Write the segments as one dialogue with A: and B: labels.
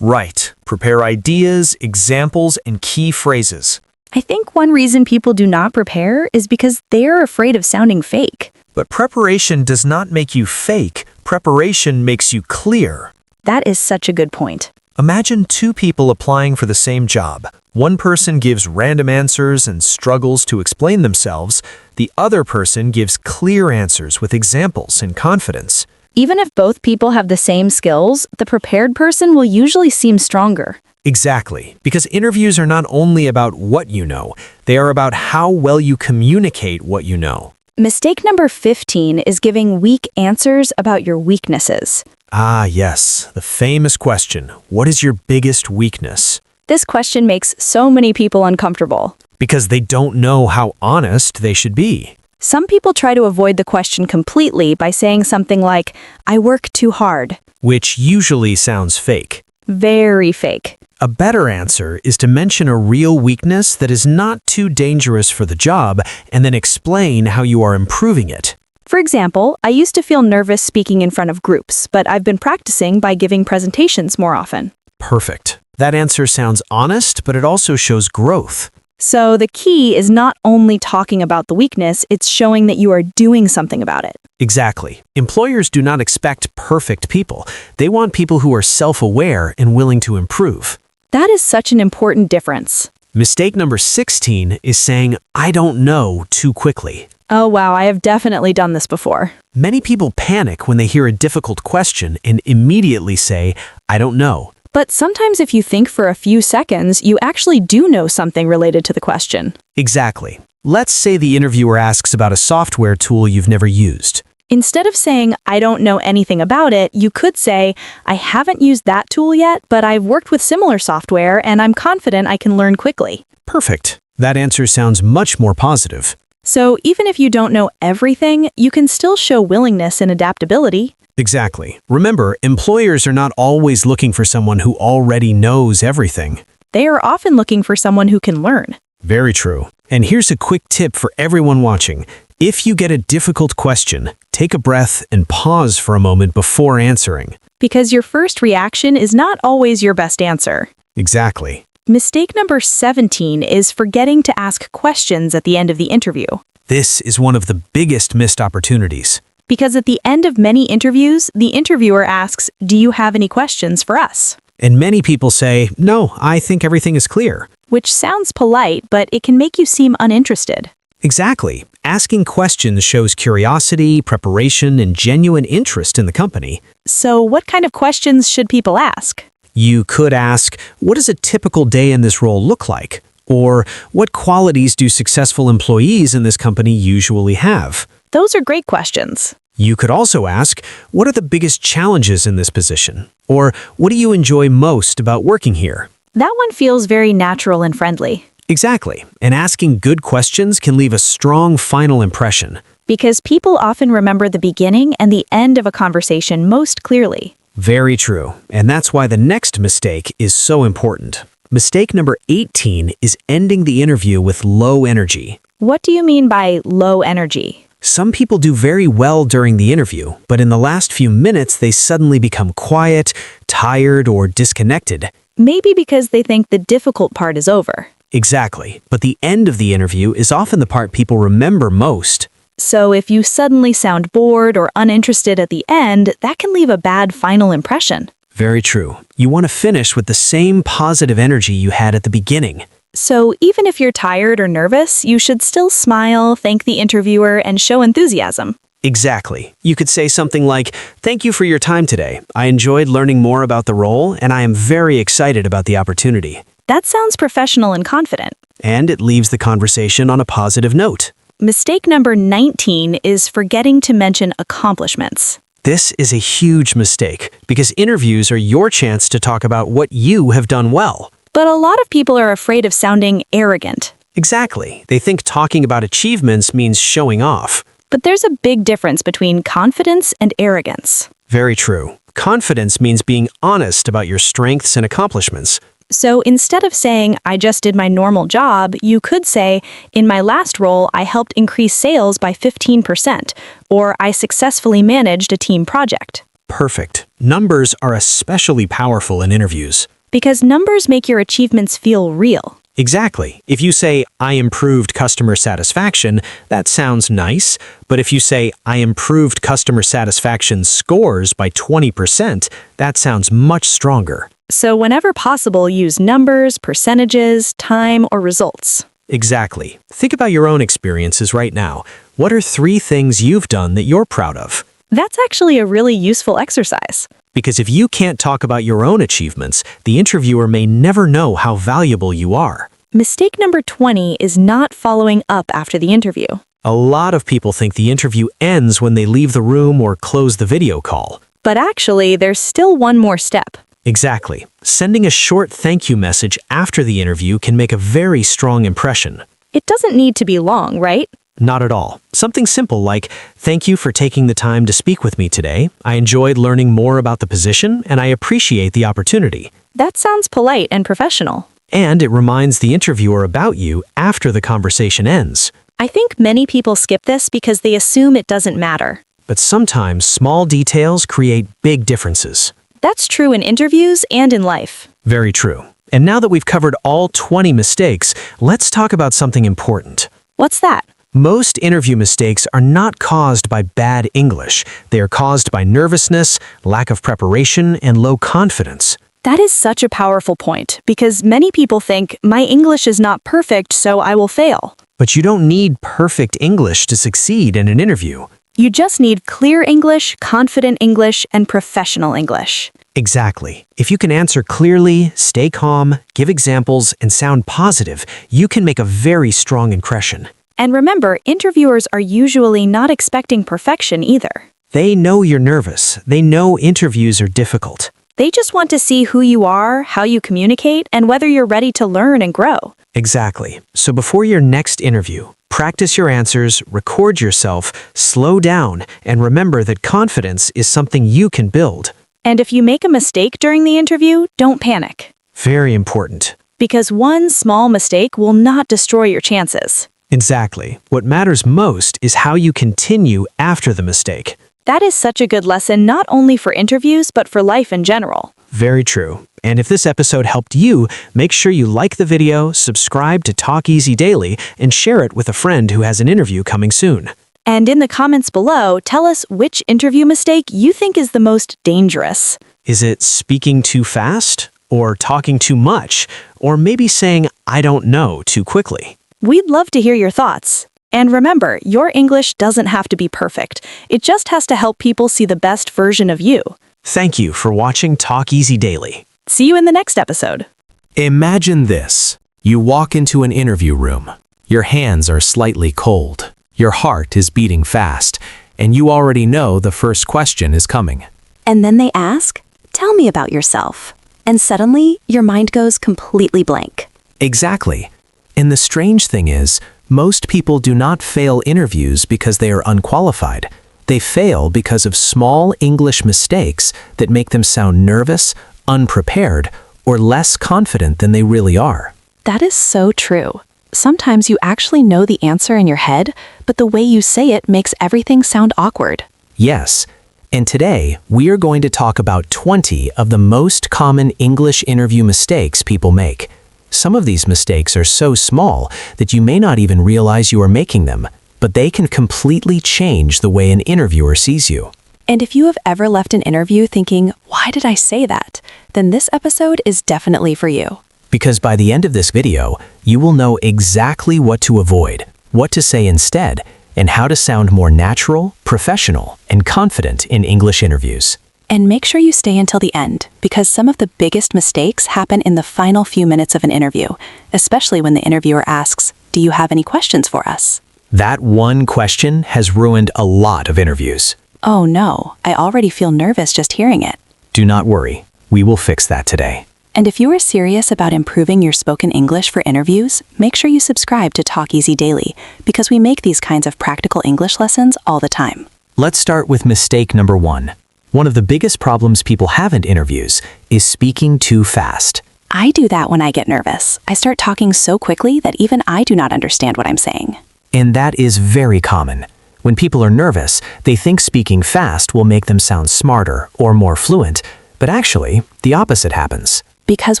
A: Right. Prepare ideas, examples, and key phrases.
B: I think one reason people do not prepare is because they are afraid of sounding fake.
A: But preparation does not make you fake. Preparation makes you clear.
B: That is such a good point.
A: Imagine two people applying for the same job. One person gives random answers and struggles to explain themselves. The other person gives clear answers with examples and confidence.
B: Even if both people have the same skills, the prepared person will usually seem stronger.
A: Exactly, because interviews are not only about what you know, they are about how well you communicate what you know.
B: Mistake number 15 is giving weak answers about your weaknesses.
A: Ah, yes, the famous question, what is your biggest weakness?
B: This question makes so many people uncomfortable.
A: Because they don't know how honest they should be.
B: Some people try to avoid the question completely by saying something like, "I work too hard."
A: Which usually sounds fake.
B: Very fake.
A: A better answer is to mention a real weakness that is not too dangerous for the job and then explain how you are improving it.
B: For example, I used to feel nervous speaking in front of groups, but I've been practicing by giving presentations more often.
A: Perfect. That answer sounds honest, but it also shows growth.
B: So the key is not only talking about the weakness, it's showing that you are doing something about it.
A: Exactly. Employers do not expect perfect people. They want people who are self-aware and willing to improve.
B: That is such an important difference.
A: Mistake number 16 is saying, "I don't know," too quickly.
B: Oh wow, I have definitely done this before.
A: Many people panic when they hear a difficult question and immediately say, "I don't know."
B: But sometimes if you think for a few seconds, you actually do know something related to the question.
A: Exactly. Let's say the interviewer asks about a software tool you've never used.
B: Instead of saying, "I don't know anything about it," you could say, "I haven't used that tool yet, but I've worked with similar software and I'm confident I can learn quickly."
A: Perfect. That answer sounds much more positive.
B: So even if you don't know everything, you can still show willingness and adaptability.
A: Exactly. Remember, employers are not always looking for someone who already knows everything.
B: They are often looking for someone who can learn.
A: Very true. And here's a quick tip for everyone watching. If you get a difficult question, take a breath and pause for a moment before answering.
B: Because your first reaction is not always your best answer.
A: Exactly.
B: Mistake number 17 is forgetting to ask questions at the end of the interview.
A: This is one of the biggest missed opportunities.
B: Because at the end of many interviews, the interviewer asks, "Do you have any questions for us?"
A: And many people say, "No, I think everything is clear."
B: Which sounds polite, but it can make you seem uninterested.
A: Exactly. Asking questions shows curiosity, preparation, and genuine interest in the company.
B: So what kind of questions should people ask?
A: You could ask, what does a typical day in this role look like? Or what qualities do successful employees in this company usually have?
B: Those are great questions.
A: You could also ask, what are the biggest challenges in this position? Or what do you enjoy most about working here?
B: That one feels very natural and friendly.
A: Exactly. And asking good questions can leave a strong final impression.
B: Because people often remember the beginning and the end of a conversation most clearly.
A: Very true. And that's why the next mistake is so important. Mistake number 18 is ending the interview with low energy.
B: What do you mean by low energy?
A: Some people do very well during the interview, but in the last few minutes they suddenly become quiet, tired, or disconnected.
B: Maybe because they think the difficult part is over.
A: Exactly. But the end of the interview is often the part people remember most.
B: So if you suddenly sound bored or uninterested at the end, that can leave a bad final impression.
A: Very true. You want to finish with the same positive energy you had at the beginning.
B: So even if you're tired or nervous, you should still smile, thank the interviewer, and show enthusiasm.
A: Exactly. You could say something like, "Thank you for your time today. I enjoyed learning more about the role, and I am very excited about the opportunity."
B: That sounds professional and confident.
A: And it leaves the conversation on a positive note.
B: Mistake number 19 is forgetting to mention accomplishments.
A: This is a huge mistake because interviews are your chance to talk about what you have done well.
B: But a lot of people are afraid of sounding arrogant.
A: Exactly. They think talking about achievements means showing off.
B: But there's a big difference between confidence and arrogance.
A: Very true. Confidence means being honest about your strengths and accomplishments.
B: So instead of saying, "I just did my normal job," you could say, "In my last role, I helped increase sales by 15%, or I successfully managed a team project."
A: Perfect. Numbers are especially powerful in interviews.
B: Because numbers make your achievements feel real.
A: Exactly. If you say, I improved customer satisfaction, that sounds nice. But if you say, I improved customer satisfaction scores by 20%, that sounds much stronger.
B: So whenever possible, use numbers, percentages, time, or results.
A: Exactly. Think about your own experiences right now. What are 3 things you've done that you're proud of?
B: That's actually a really useful exercise.
A: Because if you can't talk about your own achievements, the interviewer may never know how valuable you are.
B: Mistake number 20 is not following up after the interview.
A: A lot of people think the interview ends when they leave the room or close the video call.
B: But actually, there's still one more step.
A: Exactly. Sending a short thank you message after the interview can make a very strong impression.
B: It doesn't need to be long, right?
A: Not at all. Something simple like, thank you for taking the time to speak with me today. I enjoyed learning more about the position and I appreciate the opportunity.
B: That sounds polite and professional.
A: And it reminds the interviewer about you after the conversation ends.
B: I think many people skip this because they assume it doesn't matter.
A: But sometimes small details create big differences.
B: That's true in interviews and in life.
A: Very true. And now that we've covered all 20 mistakes, let's talk about something important.
B: What's that?
A: Most interview mistakes are not caused by bad English. They are caused by nervousness, lack of preparation, and low confidence.
B: That is such a powerful point because many people think, my English is not perfect, so I will fail.
A: But you don't need perfect English to succeed in an interview.
B: You just need clear English, confident English, and professional English.
A: Exactly. If you can answer clearly, stay calm, give examples, and sound positive, you can make a very strong impression.
B: And remember, interviewers are usually not expecting perfection either.
A: They know you're nervous. They know interviews are difficult.
B: They just want to see who you are, how you communicate, and whether you're ready to learn and grow.
A: Exactly. So before your next interview, practice your answers, record yourself, slow down, and remember that confidence is something you can build.
B: And if you make a mistake during the interview, don't panic.
A: Very important.
B: Because one small mistake will not destroy your chances.
A: Exactly. What matters most is how you continue after the mistake.
B: That is such a good lesson not only for interviews, but for life in general.
A: Very true. And if this episode helped you, make sure you like the video, subscribe to Talk Easy Daily, and share it with a friend who has an interview coming soon.
B: And in the comments below, tell us which interview mistake you think is the most dangerous.
A: Is it speaking too fast? Or talking too much? Or maybe saying, I don't know, too quickly?
B: We'd love to hear your thoughts. And remember, your English doesn't have to be perfect. It just has to help people see the best version of you.
A: Thank you for watching Talk Easy Daily.
B: See you in the next episode.
A: Imagine this. You walk into an interview room. Your hands are slightly cold. Your heart is beating fast. And you already know the first question is coming.
C: And then they ask, "Tell me about yourself." And suddenly, your mind goes completely blank.
A: Exactly. And the strange thing is, most people do not fail interviews because they are unqualified. They fail because of small English mistakes that make them sound nervous, unprepared, or less confident than they really are.
C: That is so true. Sometimes you actually know the answer in your head, but the way you say it makes everything sound awkward.
A: Yes. And today, we are going to talk about 20 of the most common English interview mistakes people make. Some of these mistakes are so small that you may not even realize you are making them, but they can completely change the way an interviewer sees you.
C: And if you have ever left an interview thinking, "Why did I say that?" then this episode is definitely for you.
A: Because by the end of this video, you will know exactly what to avoid, what to say instead, and how to sound more natural, professional, and confident in English interviews.
C: And make sure you stay until the end, because some of the biggest mistakes happen in the final few minutes of an interview, especially when the interviewer asks, "Do you have any questions for us?"
A: That one question has ruined a lot of interviews.
C: Oh no, I already feel nervous just hearing it.
A: Do not worry, we will fix that today.
C: And if you are serious about improving your spoken English for interviews, make sure you subscribe to Talk Easy Daily, because we make these kinds of practical English lessons all the time.
A: Let's start with mistake number 1. One of the biggest problems people have in interviews is speaking too fast.
C: I do that when I get nervous. I start talking so quickly that even I do not understand what I'm saying.
A: And that is very common. When people are nervous, they think speaking fast will make them sound smarter or more fluent, but actually, the opposite happens.
C: Because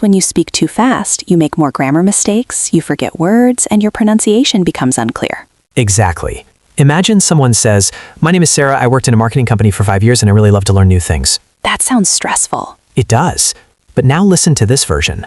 C: when you speak too fast, you make more grammar mistakes, you forget words, and your pronunciation becomes unclear.
A: Exactly. Imagine someone says, "My name is Sarah, I worked in a marketing company for 5 years and I really love to learn new things."
C: That sounds stressful.
A: It does. But now listen to this version.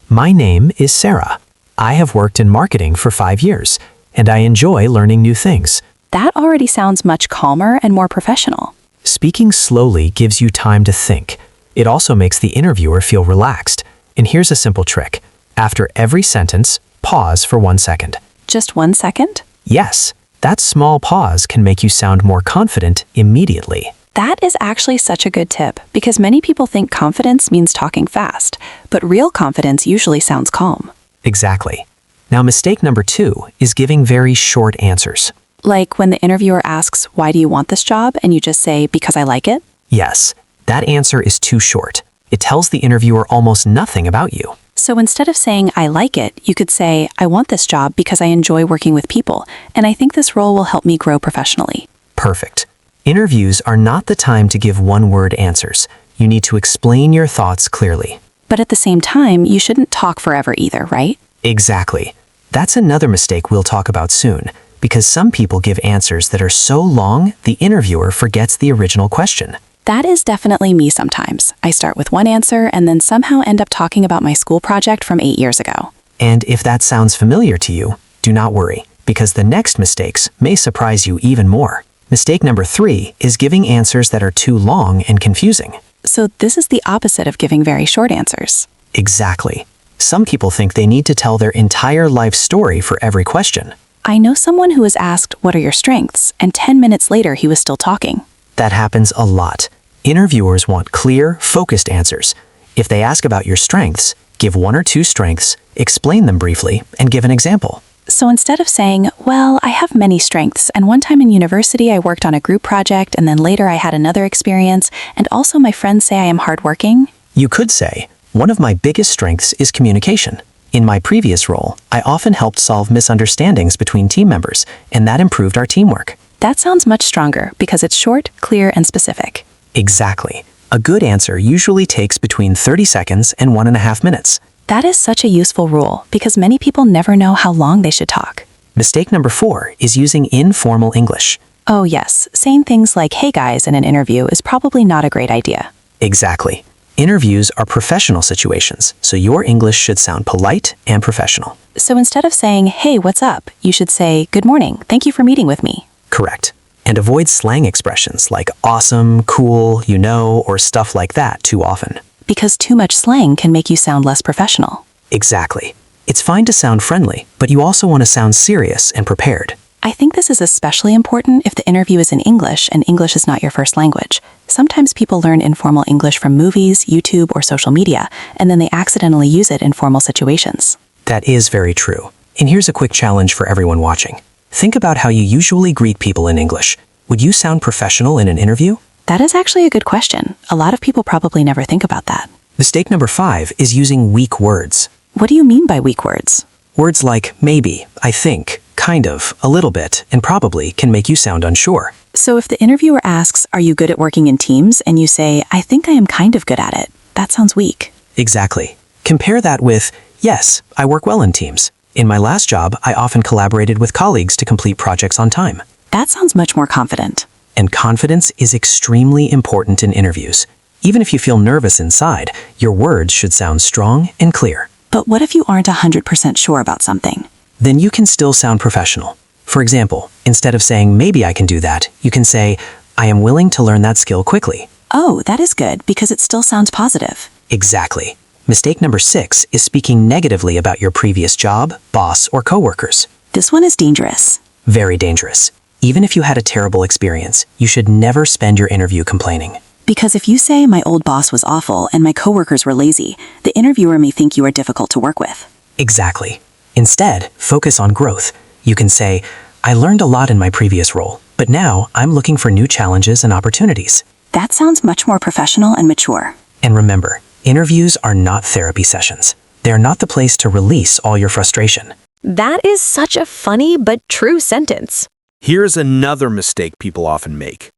A: "My name is Sarah. I have worked in marketing for 5 years, and I enjoy learning new things."
C: That already sounds much calmer and more professional.
A: Speaking slowly gives you time to think. It also makes the interviewer feel relaxed. And here's a simple trick. After every sentence, pause for 1 second.
C: Just 1 second?
A: Yes, that small pause can make you sound more confident immediately.
C: That is actually such a good tip because many people think confidence means talking fast, but real confidence usually sounds calm.
A: Exactly. Now, mistake number 2 is giving very short answers.
C: Like when the interviewer asks, "Why do you want this job?" and you just say, "Because I like it."
A: Yes, that answer is too short. It tells the interviewer almost nothing about you.
C: So instead of saying, "I like it," you could say, "I want this job because I enjoy working with people, and I think this role will help me grow professionally."
A: Perfect. Interviews are not the time to give one-word answers. You need to explain your thoughts clearly.
C: But at the same time, you shouldn't talk forever either, right?
A: Exactly. That's another mistake we'll talk about soon, because some people give answers that are so long, the interviewer forgets the original question.
C: That is definitely me sometimes. I start with one answer and then somehow end up talking about my school project from 8 years ago.
A: And if that sounds familiar to you, do not worry, because the next mistakes may surprise you even more. Mistake number 3 is giving answers that are too long and confusing.
C: So this is the opposite of giving very short answers.
A: Exactly. Some people think they need to tell their entire life story for every question.
C: I know someone who was asked, "What are your strengths?" and 10 minutes later he was still talking.
A: That happens a lot. Interviewers want clear, focused answers. If they ask about your strengths, give 1 or 2 strengths, explain them briefly, and give an example.
C: So instead of saying, "Well, I have many strengths, and one time in university I worked on a group project, and then later I had another experience, and also my friends say I am hardworking,"
A: You could say, "One of my biggest strengths is communication. In my previous role, I often helped solve misunderstandings between team members, and that improved our teamwork."
C: that sounds much stronger because it's short, clear, and specific.
A: Exactly. A good answer usually takes between 30 seconds and 1.5 minutes.
C: That is such a useful rule because many people never know how long they should talk.
A: Mistake number 4 is using informal English.
C: Oh yes, saying things like, "Hey guys," in an interview is probably not a great idea.
A: Exactly. Interviews are professional situations, so your English should sound polite and professional.
C: So instead of saying, "Hey, what's up?" you should say, "Good morning, thank you for meeting with me."
A: Correct. And avoid slang expressions like awesome, cool, you know, or stuff like that too often.
C: Because too much slang can make you sound less professional.
A: Exactly. It's fine to sound friendly, but you also want to sound serious and prepared.
C: I think this is especially important if the interview is in English and English is not your first language. Sometimes people learn informal English from movies, YouTube, or social media, and then they accidentally use it in formal situations.
A: That is very true. And here's a quick challenge for everyone watching. Think about how you usually greet people in English. Would you sound professional in an interview?
C: That is actually a good question. A lot of people probably never think about that.
A: Mistake number 5 is using weak words.
C: What do you mean by weak words?
A: Words like maybe, I think, kind of, a little bit, and probably can make you sound unsure.
C: So if the interviewer asks, "Are you good at working in teams?" and you say, "I think I am kind of good at it," that sounds weak.
A: Exactly. Compare that with, "Yes, I work well in teams. In my last job, I often collaborated with colleagues to complete projects on time."
C: That sounds much more confident.
A: And confidence is extremely important in interviews. Even if you feel nervous inside, your words should sound strong and clear.
C: But what if you aren't 100% sure about something?
A: Then you can still sound professional. For example, instead of saying, "Maybe I can do that," you can say, "I am willing to learn that skill quickly."
C: Oh, that is good because it still sounds positive.
A: Exactly. Mistake number 6 is speaking negatively about your previous job, boss, or coworkers.
C: This one is dangerous.
A: Very dangerous. Even if you had a terrible experience, you should never spend your interview complaining.
C: Because if you say, "My old boss was awful and my coworkers were lazy," the interviewer may think you are difficult to work with.
A: Exactly. Instead, focus on growth. You can say, "I learned a lot in my previous role, but now I'm looking for new challenges and opportunities."
C: That sounds much more professional and mature.
A: And remember, interviews are not therapy sessions. They are not the place to release all your frustration.
B: That is such a funny but true sentence.
D: Here's another mistake people often make.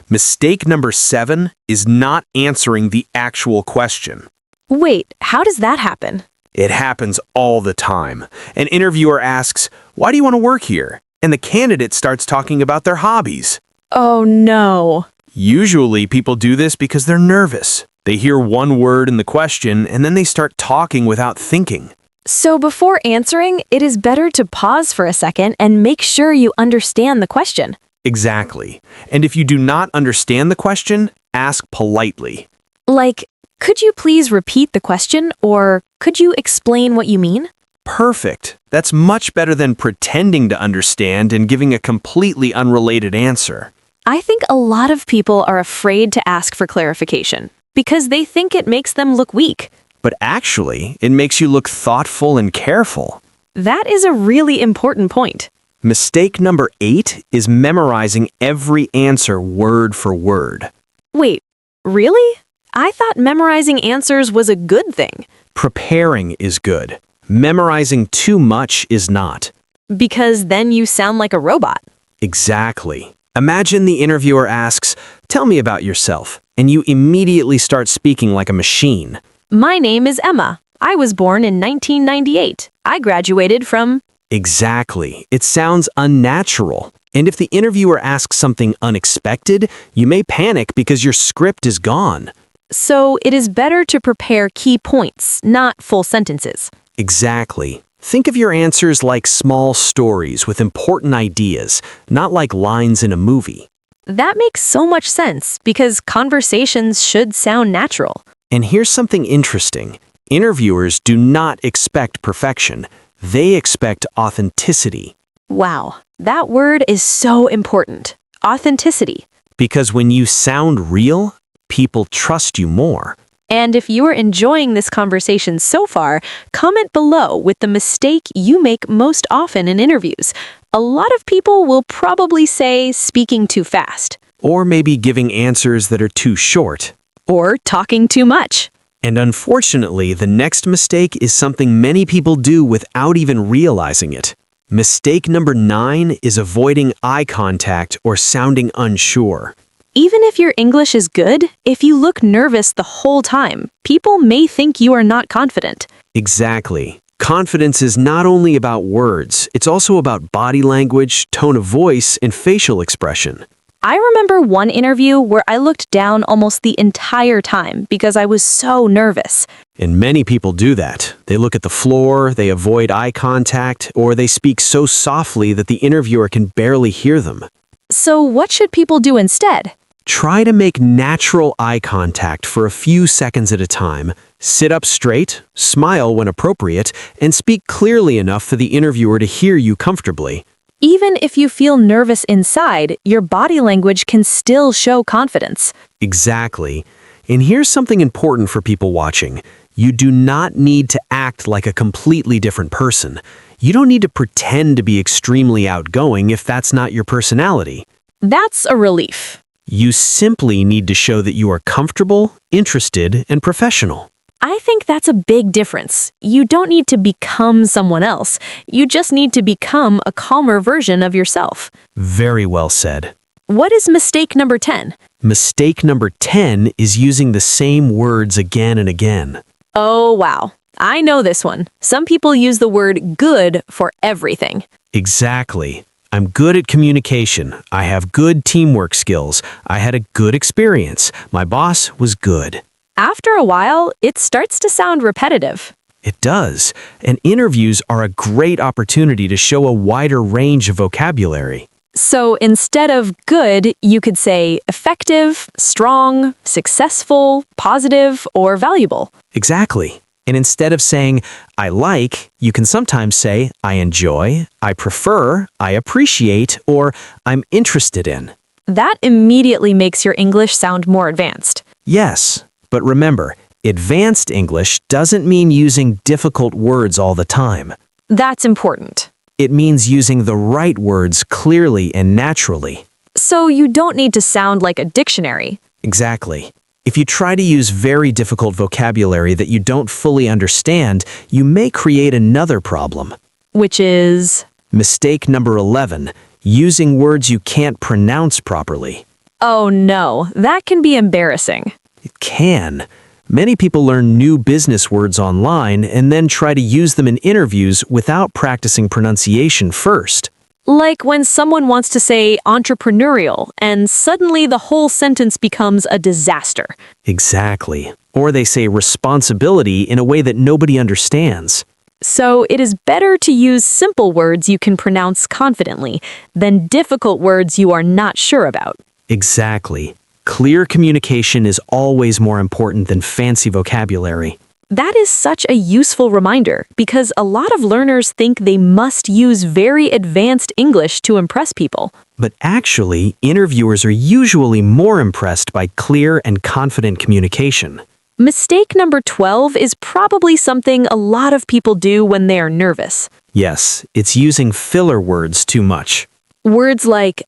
D: Mistake number 7 is not answering the actual question.
B: Wait, how does that happen?
D: It happens all the time. An interviewer asks, "Why do you want to work here?" And the candidate starts talking about their hobbies.
B: Oh no.
D: Usually, people do this because they're nervous. They hear one word in the question and then they start talking without thinking.
B: So before answering, it is better to pause for a second and make sure you understand the question.
D: Exactly. And if you do not understand the question, ask politely.
B: Like, could you please repeat the question, or could you explain what you mean?
D: Perfect. That's much better than pretending to understand and giving a completely unrelated answer.
B: I think a lot of people are afraid to ask for clarification because they think it makes them look weak.
D: But actually, it makes you look thoughtful and careful.
B: That is a really important point.
D: Mistake number 8 is memorizing every answer word for word.
B: Wait, really? I thought memorizing answers was a good thing.
D: Preparing is good. Memorizing too much is not.
B: Because then you sound like a robot.
D: Exactly. Imagine the interviewer asks, "Tell me about yourself," and you immediately start speaking like a machine.
B: My name is Emma. I was born in 1998. I graduated from...
D: Exactly. It sounds unnatural. And if the interviewer asks something unexpected, you may panic because your script is gone.
B: So it is better to prepare key points, not full sentences.
D: Exactly. Think of your answers like small stories with important ideas, not like lines in a movie.
B: That makes so much sense because conversations should sound natural.
D: And here's something interesting. Interviewers do not expect perfection. They expect authenticity.
B: Wow, that word is so important. Authenticity.
D: Because when you sound real, people trust you more.
B: And if you are enjoying this conversation so far, comment below with the mistake you make most often in interviews. A lot of people will probably say speaking too fast.
D: Or maybe giving answers that are too short.
B: Or talking too much.
D: And unfortunately, the next mistake is something many people do without even realizing it. Mistake number 9 is avoiding eye contact or sounding unsure.
B: Even if your English is good, if you look nervous the whole time, people may think you are not confident.
D: Exactly. Confidence is not only about words, it's also about body language, tone of voice, and facial expression.
B: I remember one interview where I looked down almost the entire time because I was so nervous.
D: And many people do that. They look at the floor, they avoid eye contact, or they speak so softly that the interviewer can barely hear them.
B: So what should people do instead?
D: Try to make natural eye contact for a few seconds at a time. Sit up straight, smile when appropriate, and speak clearly enough for the interviewer to hear you comfortably.
B: Even if you feel nervous inside, your body language can still show confidence.
D: Exactly. And here's something important for people watching. You do not need to act like a completely different person. You don't need to pretend to be extremely outgoing if that's not your personality.
B: That's a relief.
D: You simply need to show that you are comfortable, interested, and professional.
B: I think that's a big difference. You don't need to become someone else. You just need to become a calmer version of yourself.
D: Very well said.
B: What is mistake number 10?
D: Mistake number 10 is using the same words again and again.
B: Oh, wow. I know this one. Some people use the word good for everything.
D: Exactly. I'm good at communication. I have good teamwork skills. I had a good experience. My boss was good.
B: After a while, it starts to sound repetitive.
D: It does. And interviews are a great opportunity to show a wider range of vocabulary.
B: So instead of good, you could say effective, strong, successful, positive, or valuable.
D: Exactly. And instead of saying, "I like," you can sometimes say, "I enjoy," "I prefer," "I appreciate," or "I'm interested in."
B: That immediately makes your English sound more advanced.
D: Yes, but remember, advanced English doesn't mean using difficult words all the time.
B: That's important.
D: It means using the right words clearly and naturally.
B: So you don't need to sound like a dictionary.
D: Exactly. If you try to use very difficult vocabulary that you don't fully understand, you may create another problem.
B: Which is...
D: Mistake number 11, using words you can't pronounce properly.
B: Oh no, that can be embarrassing.
D: It can. Many people learn new business words online and then try to use them in interviews without practicing pronunciation first.
B: Like when someone wants to say entrepreneurial, and suddenly the whole sentence becomes a disaster.
D: Exactly. Or they say responsibility in a way that nobody understands.
B: So it is better to use simple words you can pronounce confidently than difficult words you are not sure about.
D: Exactly. Clear communication is always more important than fancy vocabulary.
B: That is such a useful reminder because a lot of learners think they must use very advanced English to impress people.
D: But actually, interviewers are usually more impressed by clear and confident communication.
B: Mistake number 12 is probably something a lot of people do when they are nervous.
D: Yes, it's using filler words too much.
B: Words like,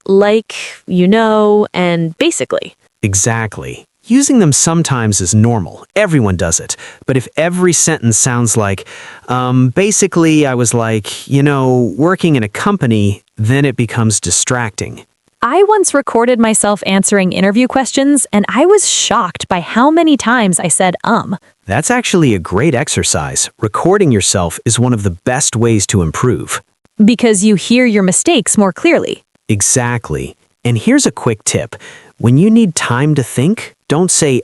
B: like, you know, and basically.
D: Exactly. Using them sometimes is normal. Everyone does it. But if every sentence sounds like, basically I was like, working in a company, then it becomes distracting.
B: I once recorded myself answering interview questions, and I was shocked by how many times I said,
D: That's actually a great exercise. Recording yourself is one of the best ways to improve.
B: because you hear your mistakes more clearly.
D: Exactly. And here's a quick tip. When you need time to think, don't say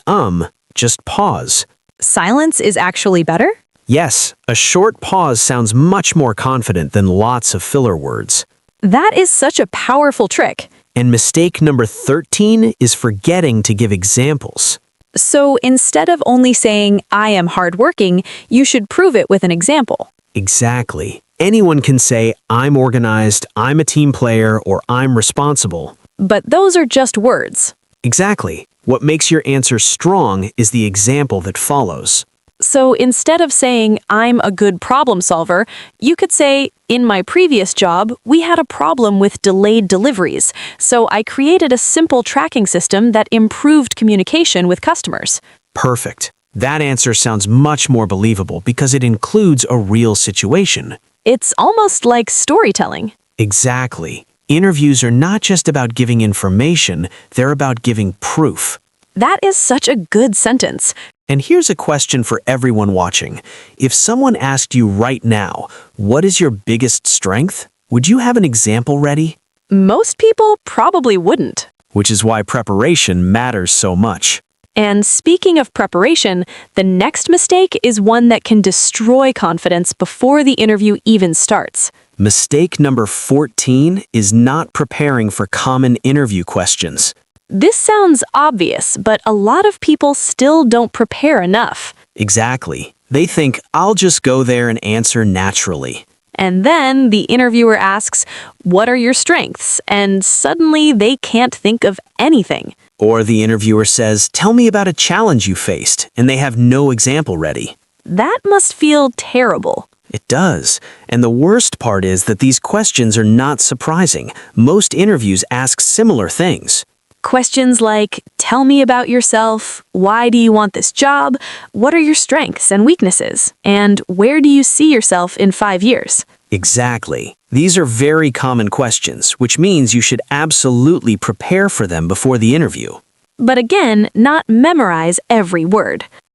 D: just pause.
B: Silence is actually better?
D: Yes, a short pause sounds much more confident than lots of filler words.
B: That is such a powerful trick.
D: And mistake number 13 is forgetting to give examples.
B: So instead of only saying, I am hardworking, you should prove it with an example.
D: Exactly. Anyone can say, I'm organized, I'm a team player, or I'm responsible.
B: But those are just words.
D: Exactly. What makes your answer strong is the example that follows.
B: So instead of saying, I'm a good problem solver, you could say, in my previous job, we had a problem with delayed deliveries, so I created a simple tracking system that improved communication with customers.
D: Perfect. That answer sounds much more believable because it includes a real situation.
B: It's almost like storytelling.
D: Exactly. Interviews are not just about giving information, they're about giving proof.
B: That is such a good sentence.
D: And here's a question for everyone watching. If someone asked you right now, what is your biggest strength? Would you have an example ready?
B: Most people probably wouldn't.
D: Which is why preparation matters so much.
B: And speaking of preparation, the next mistake is one that can destroy confidence before the interview even starts.
D: Mistake number 14 is not preparing for common interview questions.
B: This sounds obvious, but a lot of people still don't prepare enough.
D: Exactly. They think, I'll just go there and answer naturally.
B: And then the interviewer asks, what are your strengths? And suddenly they can't think of anything.
D: Or the interviewer says, tell me about a challenge you faced, and they have no example ready.
B: That must feel terrible.
D: It does. And the worst part is that these questions are not surprising. Most interviews ask similar things.
B: Questions like, tell me about yourself, why do you want this job, what are your strengths and weaknesses, and where do you see yourself in 5 years?
D: Exactly. These are very common questions, which means you should absolutely prepare for them before the interview.
B: But again, not memorize every word.